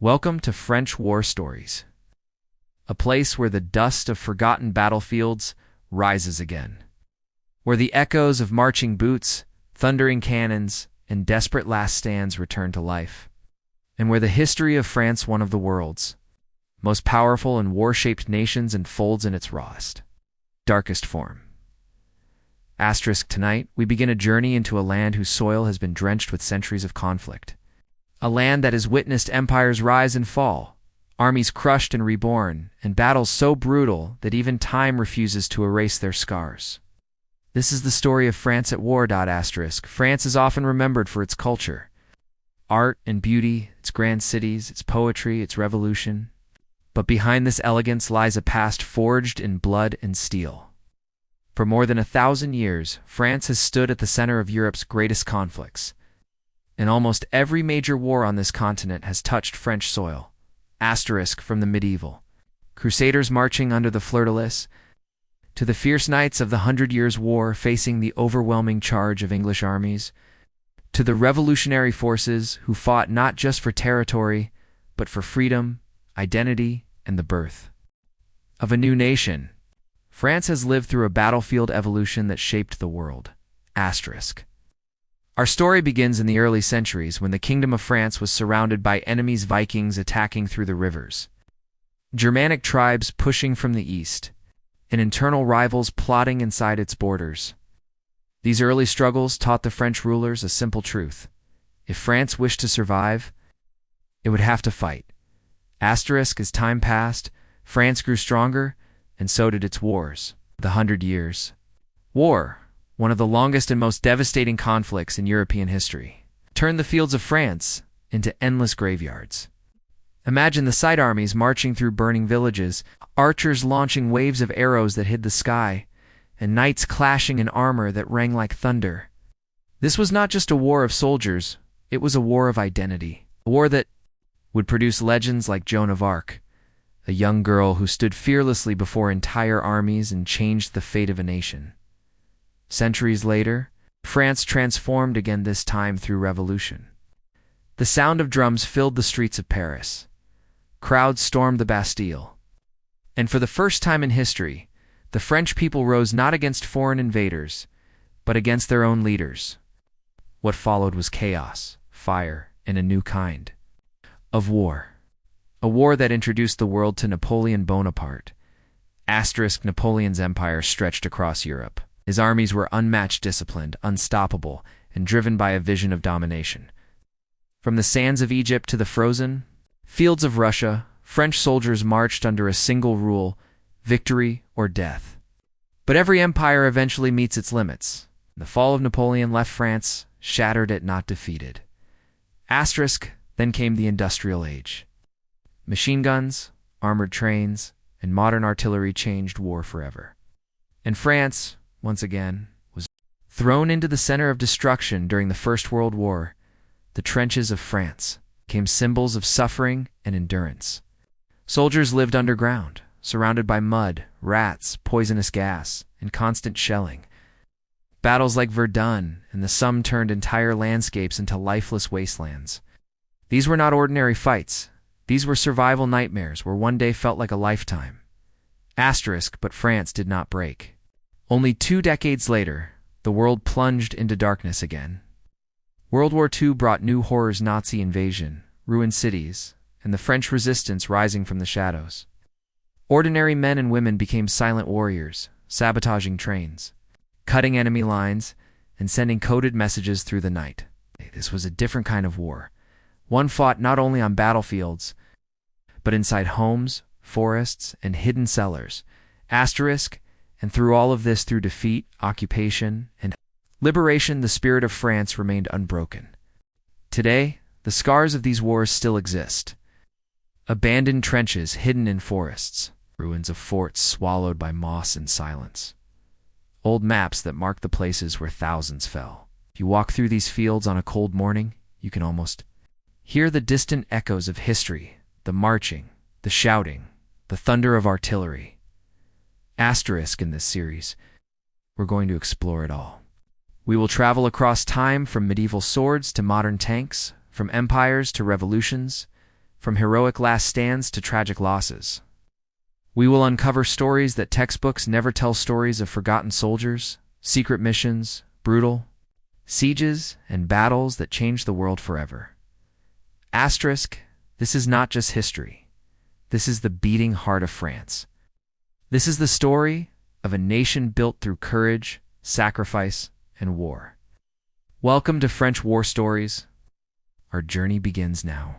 Welcome to French War Stories, a place where the dust of forgotten battlefields rises again, where the echoes of marching boots, thundering cannons, and desperate last stands return to life, and where the history of France, one of the world's most powerful and war-shaped nations, unfolds in its rawest, darkest form. Tonight, we begin a journey into a land whose soil has been drenched with centuries of conflict. A land that has witnessed empires rise and fall, armies crushed and reborn, and battles so brutal that even time refuses to erase their scars. This is the story of France at war. France is often remembered for its culture, art and beauty, its grand cities, its poetry, its revolution. But behind this elegance lies a past forged in blood and steel. For more than 1,000 years, France has stood at the center of Europe's greatest conflicts, and almost every major war on this continent has touched French soil. From the medieval crusaders marching under the fleur-de-lis, to the fierce knights of the 100 Years' War facing the overwhelming charge of English armies, to the revolutionary forces who fought not just for territory, but for freedom, identity, and the birth of a new nation, France has lived through a battlefield evolution that shaped the world. Our story begins in the early centuries when the Kingdom of France was surrounded by enemies, Vikings attacking through the rivers, Germanic tribes pushing from the east, and internal rivals plotting inside its borders. These early struggles taught the French rulers a simple truth: if France wished to survive, it would have to fight. As time passed, France grew stronger, and so did its wars. The 100 Years' War, one of the longest and most devastating conflicts in European history, turned the fields of France into endless graveyards. Imagine the sight: armies marching through burning villages, archers launching waves of arrows that hid the sky, and knights clashing in armor that rang like thunder. This was not just a war of soldiers, it was a war of identity, a war that would produce legends like Joan of Arc, a young girl who stood fearlessly before entire armies and changed the fate of a nation. Centuries later, France transformed again, this time through revolution. The sound of drums filled the streets of Paris. Crowds stormed the Bastille. And for the first time in history, the French people rose not against foreign invaders, but against their own leaders. What followed was chaos, fire, and a new kind of war. A war that introduced the world to Napoleon Bonaparte. Napoleon's empire stretched across Europe. His armies were unmatched, disciplined, unstoppable, and driven by a vision of domination. From the sands of Egypt to the frozen fields of Russia, French soldiers marched under a single rule: victory or death. But every empire eventually meets its limits. The fall of Napoleon left France shattered, yet not defeated. Then came the Industrial Age. Machine guns, armored trains, and modern artillery changed war forever. And France, once again, was thrown into the center of destruction during the First World War. The trenches of France became symbols of suffering and endurance. Soldiers lived underground, surrounded by mud, rats, poisonous gas, and constant shelling. Battles like Verdun and the Somme turned entire landscapes into lifeless wastelands. These were not ordinary fights. These were survival nightmares where one day felt like a lifetime. But France did not break. Only 2 decades later, the world plunged into darkness again. World War II brought new horrors: Nazi invasion, ruined cities, and the French resistance rising from the shadows. Ordinary men and women became silent warriors, sabotaging trains, cutting enemy lines, and sending coded messages through the night. This was a different kind of war. One fought not only on battlefields, but inside homes, forests, and hidden cellars. And through all of this, through defeat, occupation, and liberation, the spirit of France remained unbroken. Today, the scars of these wars still exist. Abandoned trenches hidden in forests, ruins of forts swallowed by moss and silence, old maps that mark the places where thousands fell. If you walk through these fields on a cold morning, you can almost hear the distant echoes of history, the marching, the shouting, the thunder of artillery. In this series, we're going to explore it all. We will travel across time, from medieval swords to modern tanks, from empires to revolutions, from heroic last stands to tragic losses. We will uncover stories that textbooks never tell, stories of forgotten soldiers, secret missions, brutal sieges, and battles that changed the world forever. Asterisk, this is not just history. This is the beating heart of France. This is the story of a nation built through courage, sacrifice, and war. Welcome to French War Stories. Our journey begins now.